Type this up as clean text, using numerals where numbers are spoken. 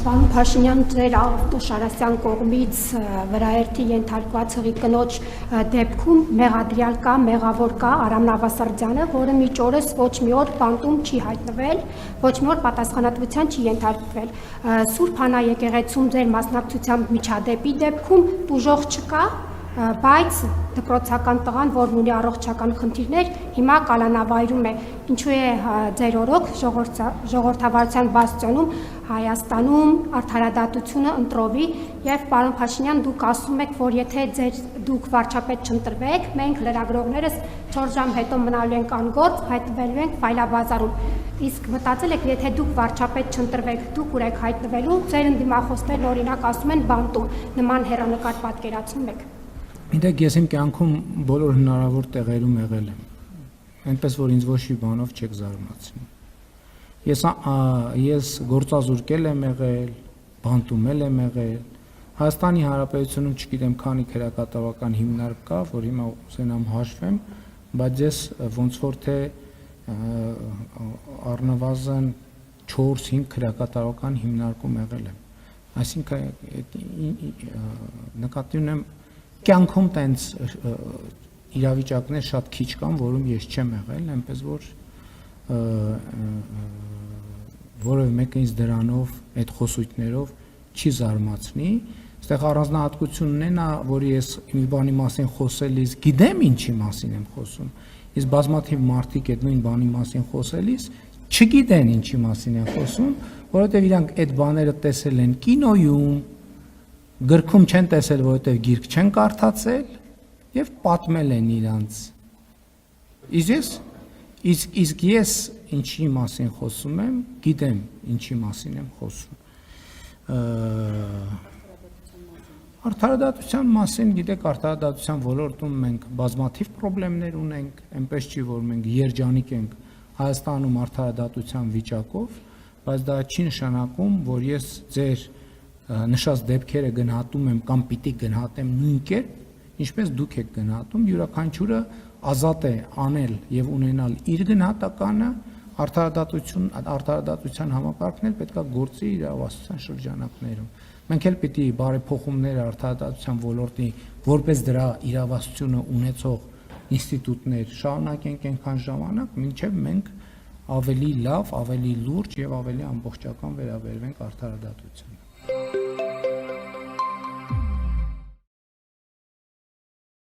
Պարոն Փաշինյան, ձեր Շարասյան կողմից վրաերթի ենթարկված հղի կնոջ դեպքում մեղադրյալ կա, մեղավոր կա Արամ Նավասարդյանը, որը մինչ օրս ոչ մի օր բանտում չի հայտնվել, ոչ մի օր պատասխանատվության չի ենթարկվել։ Սուրբ Հանա եկեղեցում ձեր մասնակցությամբ միջադեպի դեպքում տուժող չկա, բայց դպրոցական տղան, որն ունի առողջական խնդիրներ, հիմա կալանավայրում է։ Ինչու է ձեր օրոք ժողովրդավարության բաստիոնում Հայաստանում արդարադատությունը ընտրովի եւ պարոն Փաշինյան, դուք ասում եք, որ եթե դուք վարչապետ չընտրվեք, մենք լրագրողներս 4 ժամ հետո մնալու ենք անգործ, հայտնվելու ենք ֆայլաբազարում։ Իսկ մտածել եք, եթե դուք վարչապետ չընտրվեք, դուք ուր եք հայտնվելու, ձեր ընդդիմախոսներն օրինակ ասում են բանտում, նման հեռանկար պատկերացնում եք։ Գիտեք, ես իմ կյանքում բոլոր հնարավոր տեղերում եղել եմ, այնպես որ ինձ ոչ մի բանով չեք զարմացնում։ Ես գործազուրկել եմ եղել, բանտումել եմ եղել, Հայաստանի Հանրապետությունում չգիտեմ քանի քրեակատարական հիմնարկ կա, որ հիմա ուզենամ հաշվեմ, բայց ես ոնց որ թե առնվազն 4-5 քրեակատարական հիմնարկում եղել եմ։ Այսինքն նկատի ունեմ կյանքում տենց իրավիճակներ շատ քիչ կան, որում ես չեմ եղել, այնպես որ որևէ մեկը ինձ դրանով, այդ խոսույթներով չի զարմացնի, այստեղ առանձնահատկությունն է, որ ես մի բանի մասին խոսելիս գիտեմ ինչի մասին եմ խոսում, իսկ բազմաթիվ մարդիկ այդ նույն բանի մասին խոսելիս չգիտեն ինչի մասին են խոսում, որովհետև իրանք այդ բաները տեսել են կինոյում, գրքում չեն տեսել, որովհետև գիրք չեն կարդացել եւ պատմել են իրանց։ Իսկ ես ինչի մասին խոսում եմ, գիտեմ ինչի մասին եմ խոսում։ Արդարադատության մասին, գիտեք, արդարադատության ոլորտում մենք բազմաթիվ խնդիրներ ունենք, այնպես չի, որ մենք երջանիկ ենք Հայաստանում արդարադատության վիճակով, բայց դա չի նշանակում, որ ես ձեր նշած դեպքերը գնահատում եմ կամ պիտի գնահատեմ նույն կերպ, ինչպես դուք եք գնահատում, յուրաքանչյուրը ազատ է անել եւ ունենալ իր գնահատականը, արդարադատության համակարգն էլ պետք է գործի իրավասության շրջանակներում։ Մենք էլ պիտի բարեփոխումներ արդարադատության ոլորտի որպես դրա իրավասությունը ունեցող ինստիտուտներ շարունակենք այնքան ժամանակ, մինչև մենք ավելի լավ, ավելի լուրջ եւ ավելի ամբողջական վերաբերվենք արդարադատությանը։